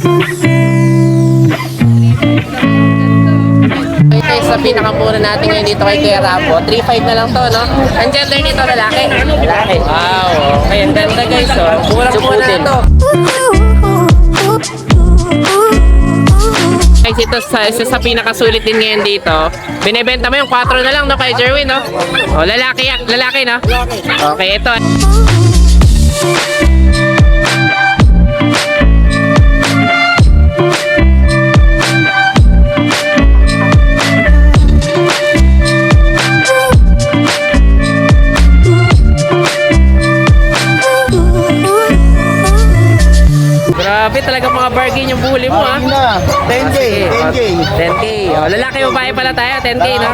Okay, sa pinakamura natin ngayon dito kay Kuya Rambo, 3.5 na lang to, no? Ang gender nito, lalaki? Lalaki. Wow, okay. Ang ganda guys, oh. Murang-mura na to. Guys, ito isa sa pinakasulit din ngayon dito. Binebenta mo yung 4 na lang, no, kay Jerwin, no? O, lalaki yan. Lalaki, no? Okay, ito. Grabe talaga mga bargain yung bully mo, ha? 10K, 10K. 10K. O, lalaki babae pala tayo, 10K, no?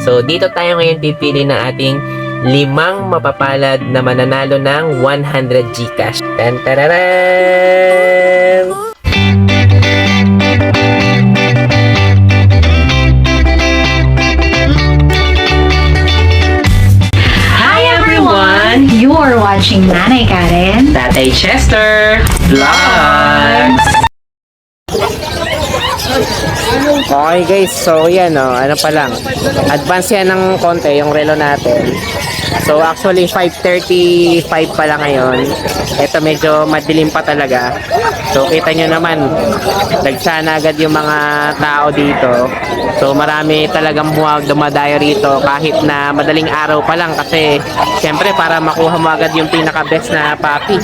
So, dito tayo ngayon pipili ng ating 5 mapapalad na mananalo ng 100 Gcash. Tan tararan! Hi everyone! You are watching Nanay Karen. Tatay Chester Vlogs! Okay guys, so yan ano pa lang. Advance yan ng konti yung relo natin. So actually 5:35 pa lang ngayon. Ito medyo madilim pa talaga. So kita nyo naman, nagsana agad yung mga tao dito. So marami talagang dumadayo rito kahit na madaling araw pa lang kasi syempre para makuha mo agad yung pinaka-best na puppy.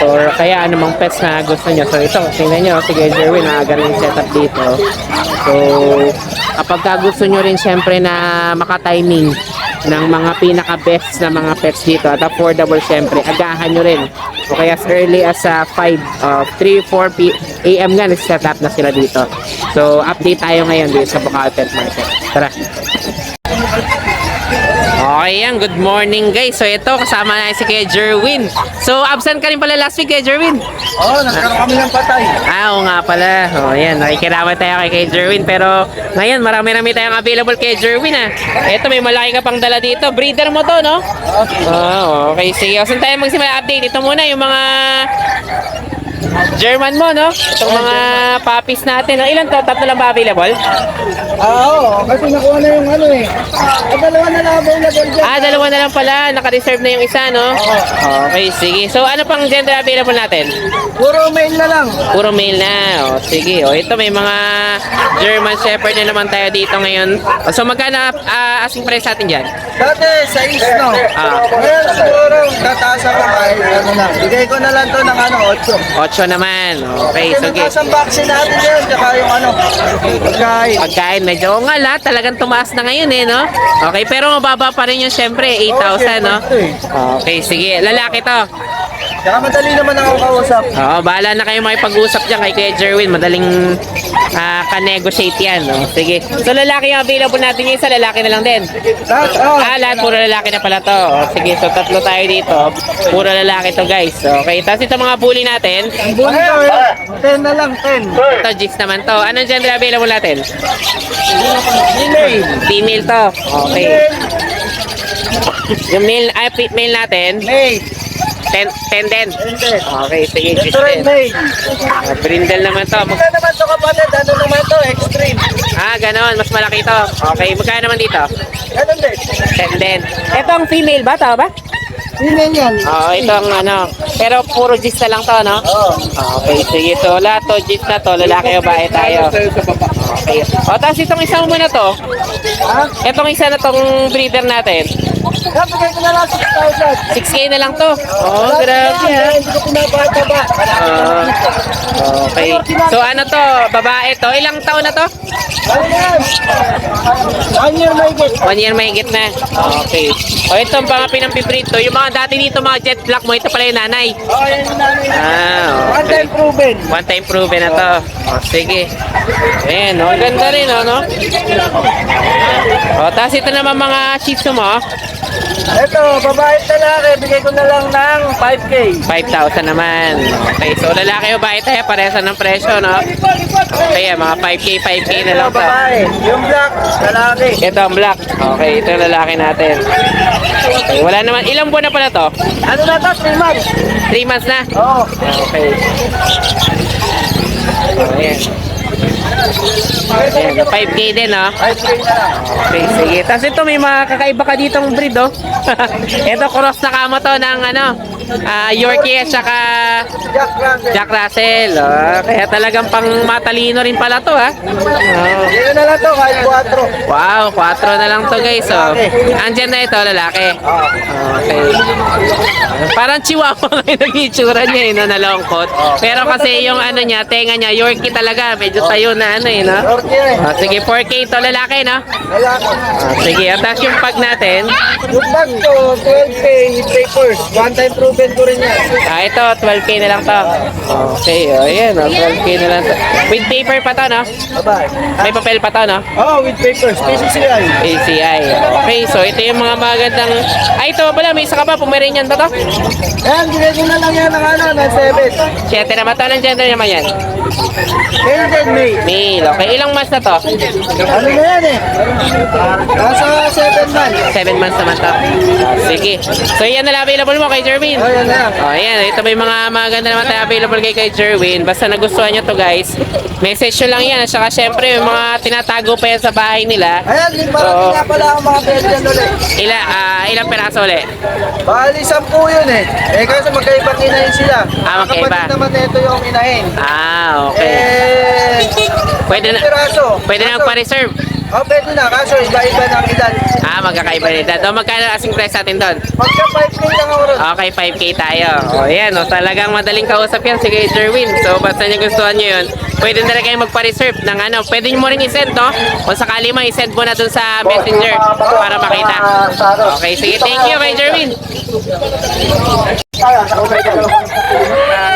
Or kaya anumang pets na gusto nyo. So ito, tingnan nyo, sige Jerwin, agaling setup dito. So kapag gusto nyo rin syempre na maka-timing ng mga pinaka-best na mga pets dito at affordable syempre, agahan nyo rin. O kaya as early as 3, 4 AM nga, set up na sila dito. So update tayo ngayon dito sa Bukawi Pet Market. Tara! Okay yan, good morning guys. So ito, kasama na si Kuya Jerwin. So absent ka rin pala last week Kuya Jerwin? Oo, nagkaroon kami ng patay. Oo nga pala. O yan, nakikiramay tayo kay Kuya Jerwin. Pero ngayon, marami-rami tayong available kay Jerwin, ha. Ito, may malaki ka pang dala dito. Breeder mo to, no? Okay, sige. O, saan tayo magsimula update? Ito muna, yung mga German mo, no? Itong mga puppies natin. No? Ilan to? 3 lang ba available? Oo, kasi nakuha na yung ano eh. Dalawa na lang available dyan. 2 na lang pala. Naka-reserve na yung isa, no? Okay, sige. So, ano pang gender available natin? Puro mail na lang. Puro male na. O, sige. O, ito may mga German Shepherd na naman tayo dito ngayon. O, so, magkano asking price natin dyan? Dati, sa no? Ngayon siguro, tataas ako kahit ano lang. Bigay ko na lang to ng ano, 8. 8 naman. Okay, Kasi sige. nagtaas ang vaccine natin yan, tsaka yung ano, pagkain. Pagkain, medyo nga talagang tumaas na ngayon eh, no? Okay, pero mababa pa rin yung syempre, 8,000, no? Okay, sige. Lalaki to. Tsaka madali naman ako kausap. Oo, bahala na kayo makipag-usap dyan kay Kuya Jerwin. Madaling ka-negotiate yan, no? Sige. So, lalaki yung available natin yung isa, lalaki na lang din. Lahat, puro lalaki na pala to. O, sige, so 3 tayo dito. Puro lalaki to, guys. Okay, tapos ito mga bully natin. Ang bunso, 10 na lang, 10. Ito, Gis naman to. Anong gender available natin? Email. Female to. Okay. Yung male natin, Mail. 10 din. Okay, sige, Gis Ito rin, din. mail. Brindle naman to. Magkano naman to kapatid? Ano naman to? Extreme. Ganon. Mas malaki to. Okay, magkano naman dito? Ganun din. 10 din. Itong female ba? Tama ba? Email yan. Oo, itong ano. Pero puro Gis na lang to, no? Oo. Okay, sige. So, lahat to, Gis na to. Lalaki o bae tayo. Okay. O, tapos itong isa mo na to. Itong isa na tong breeder natin. Bigay ko na lang 6,000. 6K na lang to. Oh, grabe ha. Hindi ko pinapataba. Okay. So ano to? Babae to? Ilang taon na to? Ano yan? 1 year may get. 1 year mahigit na. Okay. O itong mga pinampibrito. Yung mga dati dito mga jet black mo, ito pala yung nanay. Oh, yan yung nanay. One Okay. time proven. One time proven na to. O, sige. Ayan, o. Ganda rin, o, no? O, tapos ito naman mga shih tzu mo. Ito, babae at lalaki, bigay ko na lang ng 5K. 5,000 naman. Okay, so lalaki o babae tayo, paresan ng presyo, no? Okay, mga 5K na lang Ito, to. babae. Yung black, lalaki. Ito ang black. Okay, ito yung lalaki natin. Okay, wala naman. Ilang buwan na pala to? Ano na to? 3 months. 3 months na? Oo. Okay. Ayan, 5K din, no? 5K na lang. Okay, sige. Tapos ito, may mga kakaiba ka ditong breed, oh. Ito, cross na kamo to ng, Yorkie at saka Jack Russell. Jack Russell. Oh, kaya talagang pang matalino rin pala to, ha? Oh. Dito na lang to, kahit 4. Wow, 4 na lang to, guys, oh. Ang gender ito, lalaki. Okay. Parang chihuahua ngayon nag-itsura niya, no, nalongkot. Pero kasi yung niya, tenga niya, Yorkie talaga. Medyo tayo na no? Yorkie eh. Sige, 4K ito, lalaki, no? Lalaki. Sige, at tapos yung pag natin, Yung bag to, 12K with papers. One time proven ko rin yan. ito, 12K na lang to. Okay, ayan, 12K na lang to. With paper pa to, no? Bye-bye. May papel pa to, no? Oh, with papers. PCCI. ACI. Okay, so ito yung mga magandang... ito pala, may isa ka pa, Pomeranian ba to? Ayan, bigay ko na lang yan ng ng 7. 7 naman to, anong gender naman yan? Golden May. Male, okay. Ilang months na to? Ano na yan eh? Nasa 7 months. 7 months naman to. Sige. So yan na lang available mo kay Jerwin. Oh, yan na. Oh, ayan. Ito may mga maganda naman tayo available kay Jerwin. Basta nagustuhan nyo to, guys. Message nyo lang yan. At saka syempre, may mga tinatago pa yan sa bahay nila. Ayan, marami nga pala ang mga Belgian ulit. Ilang peraso ulit? Bali, 10 yun eh. Eh, kasi magkaibang inahin sila. Magkaiba. Kapatid naman ito yung inahin. Okay. Pwede na, pwede na magpa-reserve. Oh, pwede na. Kaso, iba-iba ng edad. Magkakaiba rin. Magkano asking price natin doon? Pagka 5K lang ako ron. Okay, 5K tayo. O yan, talagang madaling kausap yan si Kuya Jerwin. So basta nyo gustuhan nyo yun, pwede na rin kayo magpa-reserve ng Pwede nyo mo rin i-send, no? Kung sakali mo, i-send mo na dun sa messenger para makita. Okay, sige, thank you Kuya Jerwin.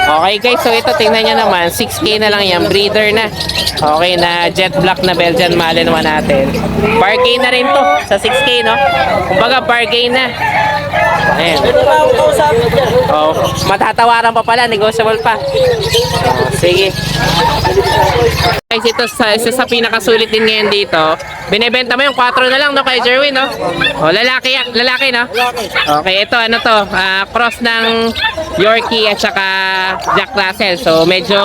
Okay guys, so ito tingnan nyo naman, 6K na lang yan, breeder na. Okay, na jet black na Belgian Malinois natin. Bargain na rin to sa 6K, no? Kumbaga bargain na. Ayan. Oh, matatawaran pa pala, negotiable pa. Sige. Guys, ito isa sa pinakasulit din ngayon dito. Binebenta mo yung 4 na lang, no, kay Jerwin, no? Oh, lalaki, no? Okay, ito ano to, cross ng Yorkie at saka Jack Russell. So medyo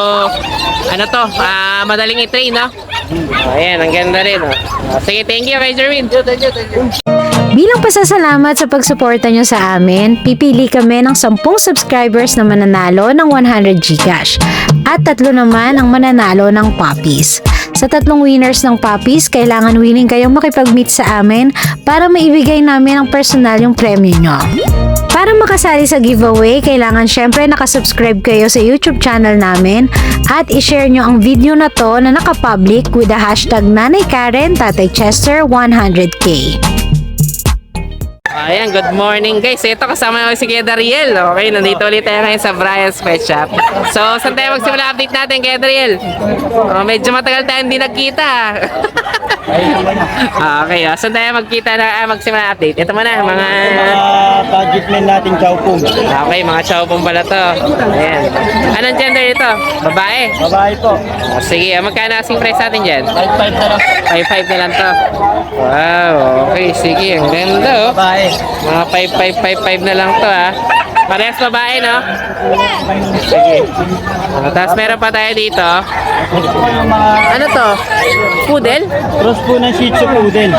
ano to, madaling i-train, no? Ayan, ang ganda rin, no? Sige, thank you kay Jerwin. Thank you. Bilang pasasalamat sa pagsuporta nyo sa amin, pipili kami ng 10 subscribers na mananalo ng 100 Gcash at 3 naman ang mananalo ng puppies. Sa 3 winners ng puppies, kailangan willing kayong makipag-meet sa amin para maibigay namin ang personal yung premyo nyo. Para makasali sa giveaway, kailangan syempre nakasubscribe kayo sa YouTube channel namin at i-share nyo ang video na to na nakapublic with the hashtag Nanay Karen Tatay Chester 100K. Ayan, good morning guys. Ito kasama namin si Kuya Dariel. Okay, nandito ulit tayo ngayon sa Brian's Pet Shop. So, saan tayo magsimula update natin, Kuya Dariel? Medyo matagal tayo hindi nagkita. Okay, saan tayo magsimula update? Ito muna, mga... budget men natin Chowpong. Okay, mga Chowpong pala to. Ayan. Anong gender ito? Babae? Babae po. Sige, magkano asking price natin dyan? 5-5 na lang. 5-5 na lang to. Wow, okay, sige. Ang ganda, oh. Babae. Mga 5-5 na lang to, ha. Parehas babae, no? Sige. Tapos meron pa tayo dito. Ito po yung mga Ano to? Poodle? cross po ng Shih Tzu Poodle.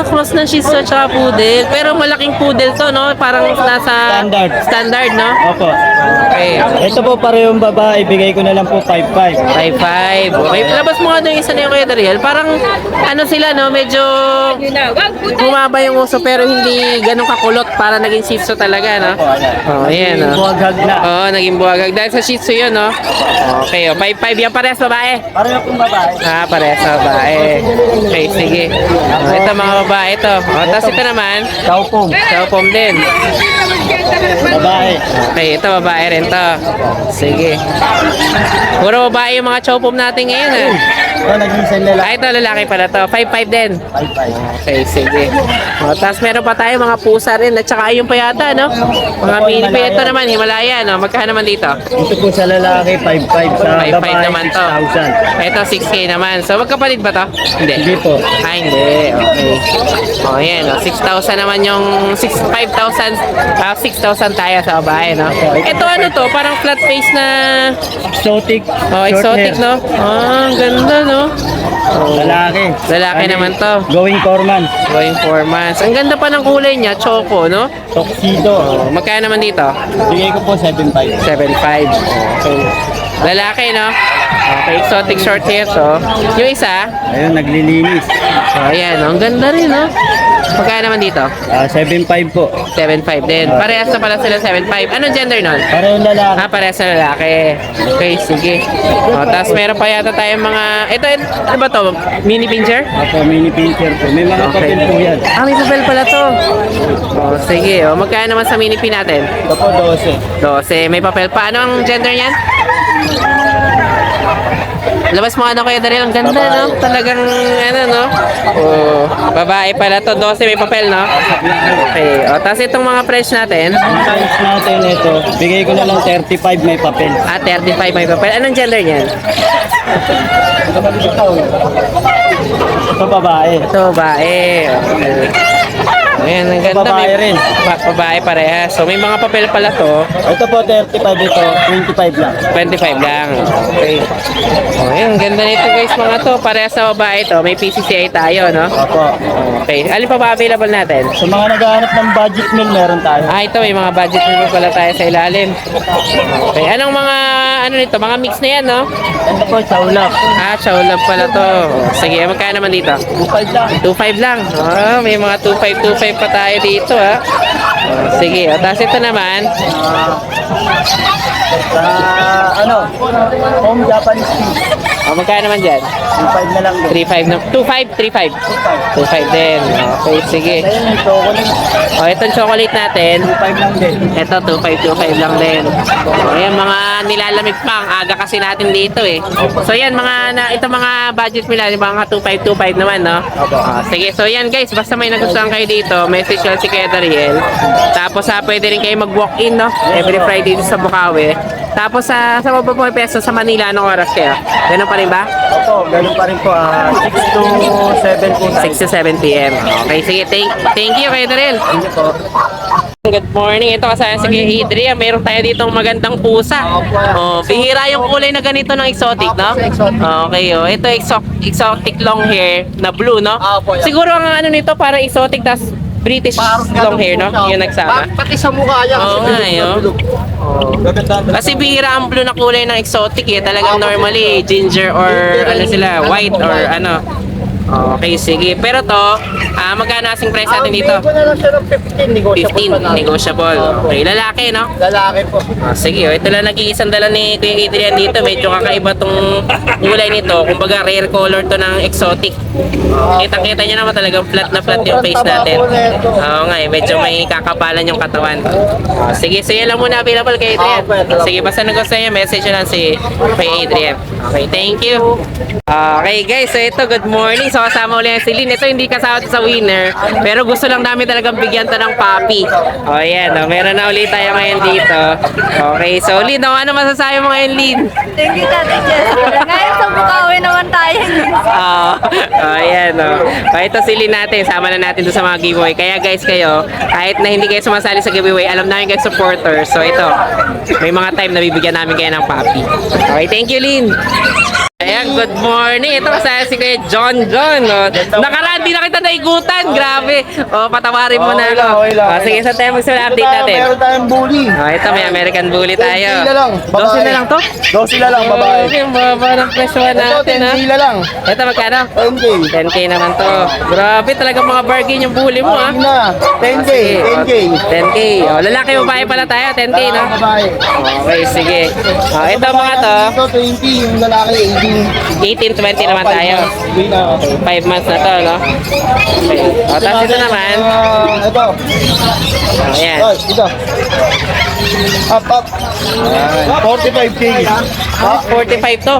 Cross ng Shih Tzu at saka Poodle. Pero malaking Poodle to, no? Parang nasa... Standard, no? Opo. Okay. Ito po parehong babae, bigay ko na lang po 5-5. 5-5. Okay, labas mo nga doon yung isa na yung Kuya Dariel. Parang ano sila, no? Medyo bumaba yung uso pero hindi ganun kakulot para naging Shih Tzu talaga, no? Oh, ayan, no? Buwagag na. Oo, naging buwagag. Dahil sa Shih Tzu yun, no? Okay, 5-5 yan. Parehas babae. Pareho pong babae. Parehas babae. Okay, sige. Ito mga babae ito. Tapos ito naman, Chowpong. Chowpong din. Babae. Okay, ito babae rin to. Sige. Puro babae yung mga Chowpong natin ngayon, ha? Naging isang lalaki. Ito lalaki pala to. 5-5 din. 5-5. Okay, sige. Tapos meron pa tayo mga pusa rin. At saka ayun pa yata, no? Mga Pilipi. Ito naman, Himalaya, no? Magkano naman dito? Ito po sa lalaki, 5-5. Sa 5-5 babae, naman to. 6,000. Ito 6K naman. So magkapalit ba to? Hindi. Hindi po. Hindi. Okay. O yan. 6,000 naman yung 5,000. 6,000 tayo sa babae, no? Ito ano to? Parang flat face na... Exotic. Oh, short exotic, hair. no? Ang ganda, no? Lalaki. Lalaki naman to. Going 4 months. Going 4 months. Ang ganda pa ng kulay niya, choco, no? Tuxedo. Oh, magkano naman dito? Bigay ko po 7.5. 7.5. Okay. Lalaki, no? Okay, exotic short hair to. Yung isa, Ayun, naglilinis. ayan, ang ganda rin, no? Magkano naman dito? 7.5 po. 7.5 din. Parehas na pala sila 7.5. Anong gender nun? Parehong lalaki. Parehas na lalaki. Okay, sige. O, tapos meron pa yata tayong mga... Ito, ano ba to? Mini pincher? Ako, mini pincher po. May mga Okay. papel po yan. May papel pala to. O, sige. O, magkano naman sa mini pin natin? Ito po, 12. 12. May papel pa. Ano ang gender niyan? Labas mo ano kayo Daryl, ang ganda no? Talagang ano no? Oh, babae pala to, 12 may papel no? Okay, o tapos itong mga price natin, Ang size natin ito, bigay ko na lang 35 may papel. 35 may papel. Anong gender niyan? Ito babae. Ito babae. Okay. Ayan, ang ganda. Babae rin. Babae pareha. So may mga papel pala to, Ito po 35 ito, 25 lang. 25 lang. Okay. Oh, ayan, ang ganda nito guys mga to. Parehas sa babae to. May PCCI tayo, no? Opo. Okay. Alin pa ba available natin? Sa mga naghahanap ng budget meal, meron tayo. Ito may mga budget meal pala tayo sa ilalim. Okay. Anong mga ano nito? Mga mix na yan, no? Ito po, saulap. Chowlab pala to. Sige, magkano naman dito? 25 lang. 2.5 lang. May mga 2.5 pa tayo dito, ha? Sige, tapos ito naman. Home Japanese tea. Magkano naman dyan? 25 na lang din. 3.5 na. 2.5? 2.5 din. Okay, sige. Ayun, yung chocolate. Itong chocolate natin. 25 lang din. Ito, 2.5 lang din. Ayan, mga nilalamig pa. Ang aga kasi natin dito eh. So yan, ito mga budget nila, mga 2.5 naman, no? Sige, so yan guys, basta may nagustuhan kayo dito, message lang si Kuya Dariel. Tapos pwede rin kayo mag-walk-in, no? Every Friday dito sa Bukawi. Tapos sa Mababoy Peso sa Manila, anong oras kayo? Ganun pa rin ba? Opo, ganun pa rin po. 6 to 7 po. 6 to 7 p.m. Okay, sige. Thank you, Kuya Dariel. Thank you po. Good morning. Ito kasama si Kuya Adrian. Meron tayo ditong magandang pusa. Bihira yung kulay na ganito ng exotic, no? Okay, ito exotic long hair na blue, no? Siguro ang ano nito parang exotic tas British long hair, no? Yung nagsama. Pati sa mukha niya. Oo nga, Kasi bihira ang blue na kulay ng exotic eh. Talagang normally ginger or ano sila, white or ano. Okay, sige. Pero to, magkano asing price natin dito? Bigay ko na lang siya ng 15. 15, negotiable. Okay, lalaki, no? Lalaki po. Sige, ito lang nag-iisang dala ni Kuya Adrian dito. Medyo kakaiba tong kulay nito. Kumbaga rare color to ng exotic. Kitang-kita nyo naman talagang flat na flat yung face natin. Oo nga medyo may kakapalan yung katawan. Sige, so yan lang muna available kay Adrian. Sige, basta nagustuhan nyo, message nyo lang si Kuya Adrian. Okay, thank you. Okay guys, so ito, good morning. So kasama ulit si Lynn. Ito hindi kasama sa winner, pero gusto lang namin talagang bigyan to ng puppy. O yan, meron na ulit tayo ngayon dito. Okay, so Lynn, ano masasabi mo ngayon, Lynn? Thank you, Tatay Jessica. Ngayon sa Bukawi naman tayo. Ayan, ito si Lynn natin. Sama na natin doon sa mga giveaway. Kaya guys, kayo, kahit na hindi kayo sumasali sa giveaway, alam namin kayo supporters. So ito, may mga time na bibigyan namin kayo ng puppy. Okay, thank you, Lynn. Ayan, good morning. Ito kasama si Kuya John. Nakaraan, di na kita naigutan. Grabe. Patawarin mo na ako. Sige, sa tayo update natin. Meron tayong bully. Ito, may American Bully 10K tayo. na lang, 12 babae. na lang to? 12 na lang, babae. Yung baba ng presyo Ito, natin, ha? 10K na lang. Ito, magkano? 10K. 10K naman to. Grabe, talagang mga bargain yung bully mo, ha? Ayun na. 10K. 10K. 10K. Lalaki babae pala tayo, 10K, no? Babae. Okay, sige. Ito mga to, Ito, 20. Yung lalaki, 18, 20 naman tayo. 5 months na to, no? Okay. Tapos ito naman, Ito. ayan. Ito. Up. 45K. 45 to.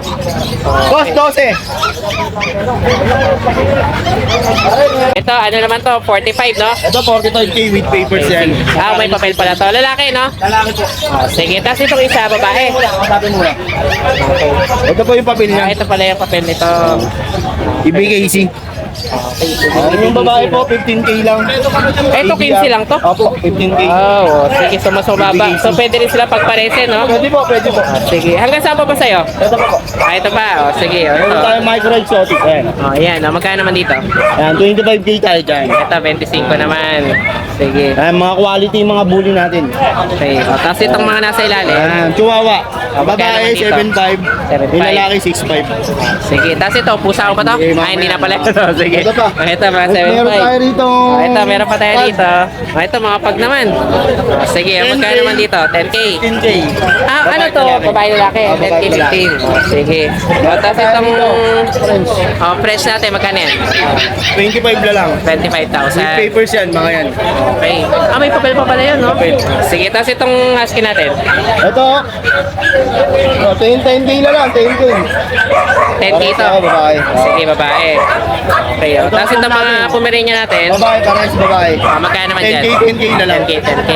Boss, 12. Ito, ano naman to, 45, no? Ito, 45K with papers yan. May papel pala to. Lalaki, no? Lalaki po. Sige, tapos itong isa, babae. Sabi mo lang. Ito po yung papel niya. Ito pala yung papel nito. BKC. Yung babae po, 15K lang. Ito, 15 lang to? Opo, 15K. Oh, sige, so mas mababa. So pwede rin sila pagparese, no? Pwede po, pwede po. Sige, hanggang saan pa ba sa'yo? Ito po. Ito pa, oh, sige. Oh, Meron ito. tayong micro exotic. Ayan. Oh, yan. Oh, magkano naman dito? Ayan, 25K tayo dyan. Ito, 25 naman. Sige. Ayan, mga quality yung mga bully natin. Okay. Oh, tapos itong mga nasa ilalim. Ayan, chihuahua. Magkano Babae, naman dito? 7.5. 7.5. Yung lalaki, 6.5. Sige, tapos ito, pusa ko pa to? Sige, mamaya. Ay, hindi na pala ito. Sige. Ito pa. Oh, ito, mga Meron 7.5. tayo rito. Oh, ito, meron pa tayo dito. Oh, ito, mga pag naman. Oh, sige, magkano naman dito? 10K. 15K. Ah, ano to? Babae lalaki. Oh, 10K, babae lalaki. 15. Oh, sige. Oh, tapos itong oh, fresh natin, magkano yan? 25 na lang. 25,000. With papers yan, mga yan. Okay. Ah, may papel pa pala yun, no? Sige, tapos itong husky natin. Ito. Oh, 10K na lang, 10K. 10K ito. Para sa babae. Sige, babae. Okay, oh. Tapos itong mga Pomeranian natin. Babae, parehas babae. Ah, magkano naman dyan? 10K na lang. 10K.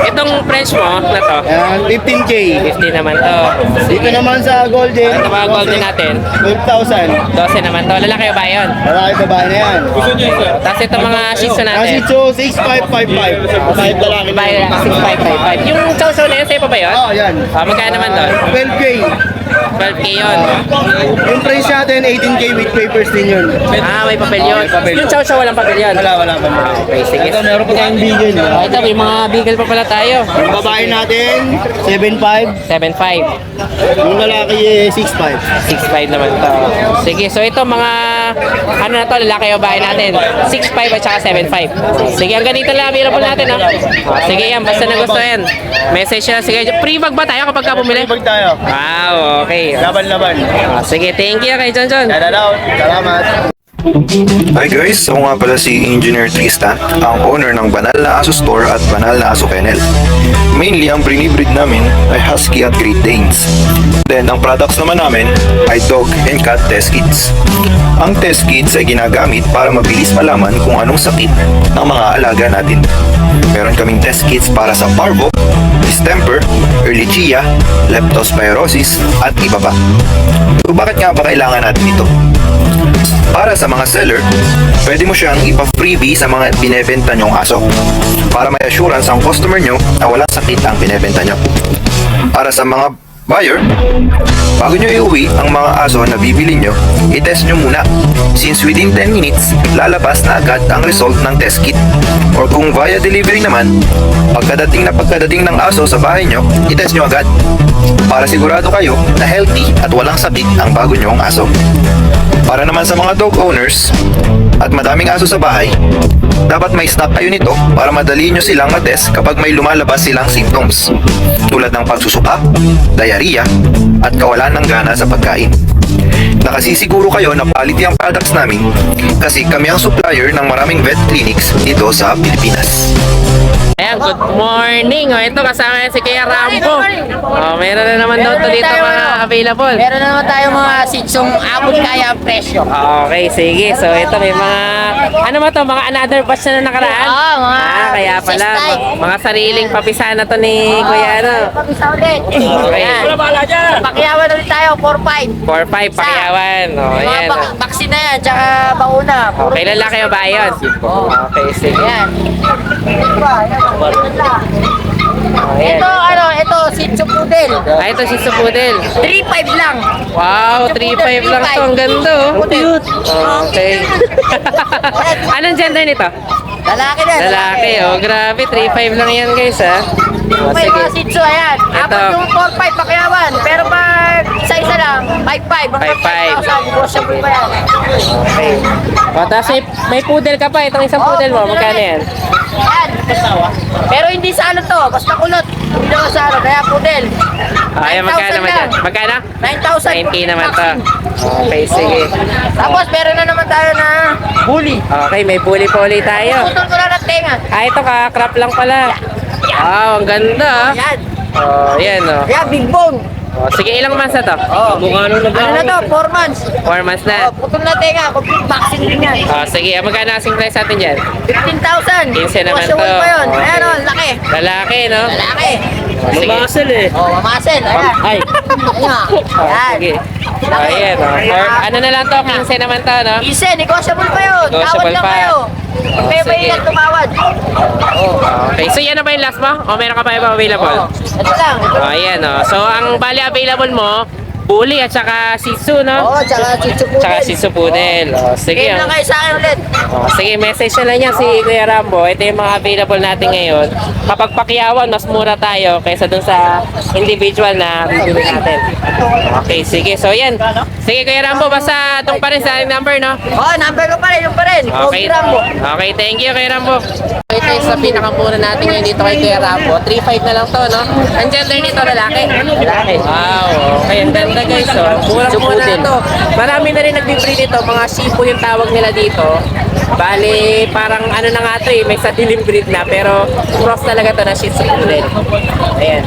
Itong French mo, na to? Ayan, 15K. 50 naman to. Dito naman sa golden. Ito mga golden natin. 12,000. 12 naman to. Lalaki o ba yun? Babae, babae na yan. Tapos itong mga shih tzu natin. Shih Tzu, 6555. 5 lalaki na Babae, yan. 6555. Yung chow chow na yun, sa'yo pa ba yun? Oh, yan. Ah, magkano naman doon? 12K. 12K yun. Yung price natin, 18K with papers din yun. Ah, may papel yun. May papel. Yung chow chow walang papel yun. Wala pa. Okay, sige. Ito, meron pa tayong bigel. Ah, ito, may mga beagle pa pala tayo. Yung babae natin, 7.5. 7.5. Yung lalaki, 6.5. 6.5 naman to. Sige, so ito mga ano na to, lalaki o bahay natin. 6.5 at saka 7.5. Sige, hanggang dito lang available natin ha. Ah, sige yan, basta nagustuhan. Message na, sige. Free bag ba tayo kapag ka bumili? Ibag tayo. Wow, okay. Laban-laban. Ah, sige, thank you kay John John. Salamat. Hi guys, ako nga pala si Engineer Tristan, ang owner ng Banal na Aso Store at Banal na Aso Kennel. Mainly, ang brinibreed namin ay Husky at Great Danes. Then, ang products naman namin ay Dog and Cat Test Kits. Ang test kits ay ginagamit para mabilis malaman kung anong sakit ng mga alaga natin. Meron kaming test kits para sa parvo, distemper, ehrlichia, leptospirosis, at iba pa. So, bakit nga ba kailangan natin ito? Para sa mga seller, pwede mo siyang ipa-freebie sa mga binebenta nyong aso para may assurance ang customer nyo na walang sakit ang binebenta nyo. Para sa mga buyer, bago nyo iuwi ang mga aso na bibili nyo, i-test nyo muna. Since within 10 minutes, lalabas na agad ang result ng test kit. Or kung via delivery naman, pagkadating ng aso sa bahay nyo, i-test nyo agad. Para sigurado kayo na healthy at walang sakit ang bago nyong aso. Para naman sa mga dog owners at madaming aso sa bahay, dapat may stock kayo nito para madali nyo silang matest kapag may lumalabas silang symptoms tulad ng pagsusuka, diarrhea, at kawalan ng gana sa pagkain. Nakasisiguro kayo na quality ang products namin kasi kami ang supplier ng maraming vet clinics dito sa Pilipinas. Ayan, good morning. O, ito kasama yan si Kuya Rambo. O, meron na naman daw to dito mga available. Meron na naman tayong mga sitsong abot kaya ang presyo. Okay, sige. So, ito may mga, ano ba to? Mga another batch na nakaraan? Oo, mga kaya pala. princess type. Mga sariling papisa na to ni Kuya, ano? Pag-isa ulit. Okay. Ayan. Pakyawan ulit tayo, 4-5. 4-5, pakiyawan. O, Mga ayan. vaccine na yan, tsaka bakuna. Puro Okay, lalaki o ba yun? Okay, sige. Ayan. Ayan. Ito, Shih Tzu Poodle. Ah, ito si Supudel. 3-5 lang. Wow, 3-5 lang to. Ang ganda, oh. Cute. Okay. Anong gender nito? Lalaki na. Lalaki, oh. Grabe, 3-5 lang yan, guys, ha. Oh, May mga sige. Shih Tzu, ayan. Apat Ito. yung 4-5 pakyawan. Pero pag isa-isa lang, 5-5. 5-5. Negotiable pa yan. Okay. O, tapos may poodle ka pa. Itong isang poodle mo, magkano yan? Yan. Pero hindi sa ano to, basta kulot. Hindi naman sa ano, kaya poodle. Ayan, magkano 9,000 naman lang. yan? Magkano? 9,000. 9K naman to. Okay, sige. Tapos meron na naman tayo na bully. Okay, may puli-puli tayo. Putol ko na ng tenga. Ah, ito ka-crop lang pala. Wow, ang ganda, ah. Yan. Oh, yan, oh. Kaya big bone. Oh, sige, ilang months na to? Ano na to, 4 months. 4 months na. Putol na tenga, complete vaccine din yan. Oh, sige, magkano asing price natin dyan? 15,000. 15 naman Negotiable to. pa yun. Okay. Ayan o, laki. Lalaki, no? Lalaki. Sige. Oh, mamasel. Ayan. Ay. Ayan. Oh, Ayan. sige. Ayan, ano na lang to, 15 naman to, no? Isa, negotiable pa yun. Tawad Negotiable lang pa. kayo. May Sige. mahingat tumawad. Okay, so yan na ba yung last mo? O meron ka pa iba available? Ito lang. Ayan, so ang bali available mo, Bully at saka Shih Tzu, no? Oo, tsaka chichu po. Tsaka Shih Tzu Poodle. Sige, Game lang kayo sa akin ulit. sige, message na lang yan si Kuya Rambo. Ito yung mga available natin ngayon. Kapag pakiyawan, mas mura tayo kaysa dun sa individual na bibili natin. Okay, sige. So, yan. Sige, Kuya Rambo, basta itong pa rin sa ating number, no? Oo, number ko pa rin, yung pa rin. Okay. Kobe Rambo. Okay, thank you, Kuya Rambo. Okay, tayo sa pinakamura natin ngayon dito kay Kuya Rambo. 3.5 na lang to, no? Ang gender nito, lalaki? Lalaki. Wow, okay. Ang ganda, guys. So, murang-mura na to. Marami na rin nag-breed dito. Mga Shifu yung tawag nila dito. Bali, parang ano na nga to eh. May sadilim breed na. Pero cross talaga to na Shih Tzu Poodle. Ayan.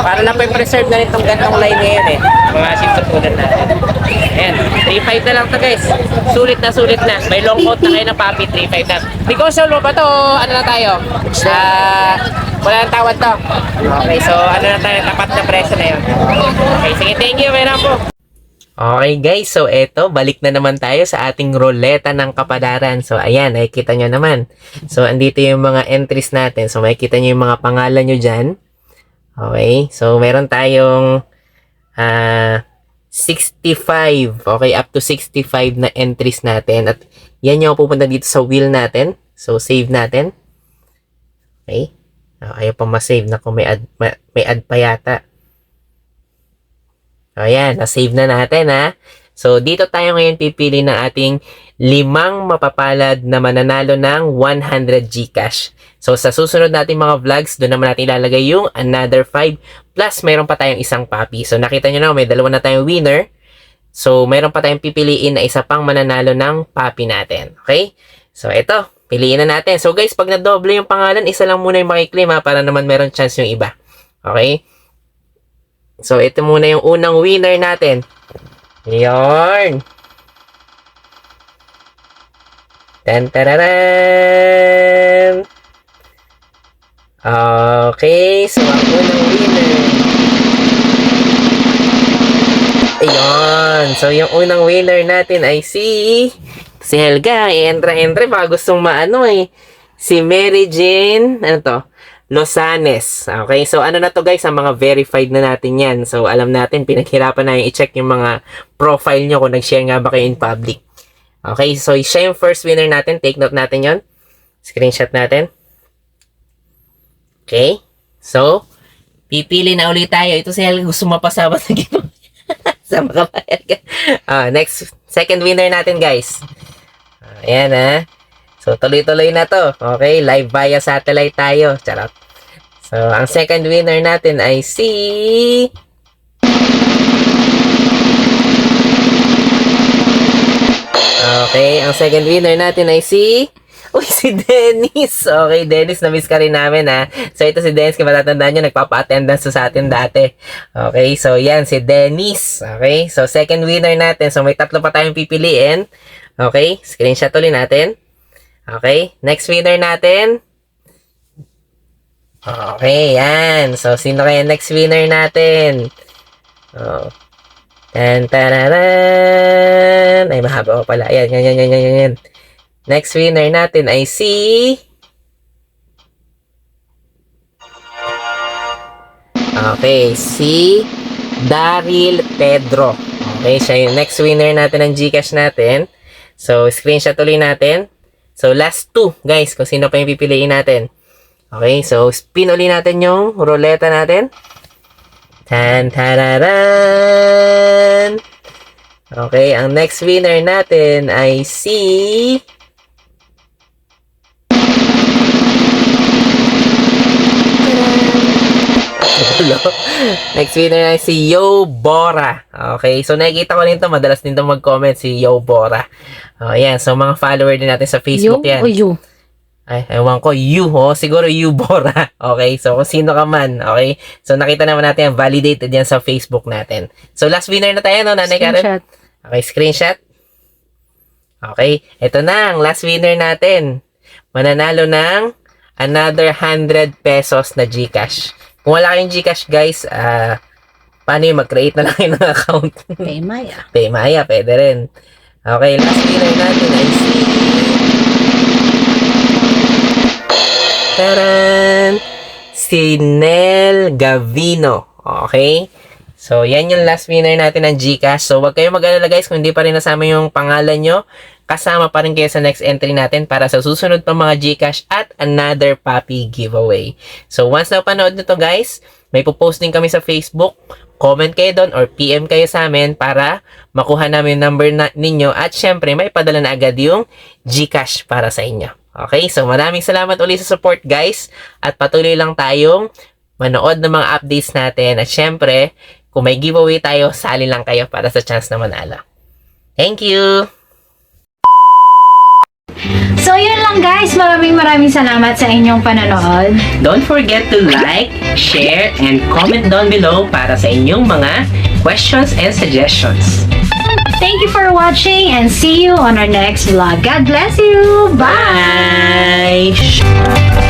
Para lang pa preserve na rin itong gantong line ngayon eh. Mga Shih Tzu Poodle natin. Ayan. 3.5 na lang to, guys. Sulit na sulit na. May long coat na kayo ng puppy. 3.5 na. Negotiable mo ba to? Ano na tayo? Wala nang tawad to. Okay, so ano na tayo? Tapat na presyo na yun. Okay, sige. Thank you, Kuya Rambo. Okay guys, so eto, balik na naman tayo sa ating roleta ng kapadaran. So ayan, nakikita nyo naman. So andito yung mga entries natin. So makikita nyo yung mga pangalan nyo dyan. Okay, so meron tayong 65, okay, up to 65 na entries natin. At yan yung pupunta dito sa wheel natin. So save natin. Okay, ayaw pa ma-save na kung may add pa yata. Ayan, na-save na natin ha. So, dito tayo ngayon pipili ng ating 5 mapapalad na mananalo ng 100 Gcash. So, sa susunod natin mga vlogs, doon naman natin ilalagay yung another 5 plus mayroon pa tayong isang puppy. So, nakita nyo na, may 2 na tayong winner. So, mayroon pa tayong pipiliin na isa pang mananalo ng puppy natin. Okay? So, ito, piliin na natin. So, guys, pag na-double yung pangalan, isa lang muna yung makiklaim ha, para naman meron chance yung iba. Okay? So, ito muna yung unang winner natin. Yarn. Tan-tararan. Okay, so ang unang winner. Ayun. So, yung unang winner natin ay si Helga. I-entra-entra baka gustong maano eh. Si Mary Jane. Ano to? Losanes. Okay, so ano na to guys, ang mga verified na natin yan. So alam natin, pinaghirapan na yung i-check yung mga profile nyo kung nag-share nga ba kayo in public. Okay, so siya yung first winner natin. Take note natin yon. Screenshot natin. Okay, so pipili na ulit tayo. Ito si Helga, gusto mapasama sa giveaway. Sama ka ba, Helga? Next, second winner natin guys. Ayan ha. So, tuloy-tuloy na to. Okay, live via satellite tayo. Charot. So, ang second winner natin ay si... Okay, ang second winner natin ay si... Uy, si Dennis. Okay, Dennis, na-miss ka rin namin ha. So, ito si Dennis, kung matatandaan nyo, nagpapa-attendance sa atin dati. Okay, so yan, si Dennis. Okay, so second winner natin. So, may 3 pa tayong pipiliin. Okay, screenshot ulit natin. Okay, next winner natin. Okay, yan. So, sino kaya next winner natin? Oh. Tan-tararan. Ay, mahaba ko pala. Ayan, yan. Next winner natin ay si... Okay, si Daryl Pedro. Okay, siya yung next winner natin ng Gcash natin. So, screenshot ulit natin. So, last 2, guys, kung sino pa yung pipiliin natin. Okay, so, spin ulit natin yung ruleta natin. Tan-tararan! Okay, ang next winner natin ay si... Next winner ay si Yo Bora. Okay, so nakikita ko rin to, madalas din to mag-comment si Yo Bora. Ayan, so mga follower din natin sa Facebook yan. O you? Ay, ewan ko, you ho, siguro you Bora. Okay, so kung sino ka man, okay? So nakita naman natin yan, validated yan sa Facebook natin. So last winner na tayo, no, Nanay Karen? Screenshot. Okay, screenshot. Okay, ito na ang last winner natin. Mananalo ng another 100 pesos na Gcash. Kung wala kayong Gcash, guys, Paano yung mag-create na lang kayo ng account? Paymaya. Paymaya, pwede rin. Okay, last winner natin ay si... Taran! Si Nel Gavino. Okay? So, yan yung last winner natin ng GCash. So, wag kayong mag-alala guys kung hindi pa rin nasama yung pangalan nyo. Kasama pa rin kayo sa next entry natin para sa susunod pa mga GCash at another puppy giveaway. So, once na panood nyo to guys, may popost din kami sa Facebook. Comment kayo doon or PM kayo sa amin para makuha namin yung number ninyo at syempre may padala na agad yung GCash para sa inyo. Okay? So, maraming salamat ulit sa support guys at patuloy lang tayong manood ng mga updates natin at syempre, kung may giveaway tayo, sali lang kayo para sa chance na manalo. Thank you! So yun lang guys, maraming salamat sa inyong panonood. Don't forget to like, share, and comment down below para sa inyong mga questions and suggestions. Thank you for watching and see you on our next vlog. God bless you! Bye! Bye!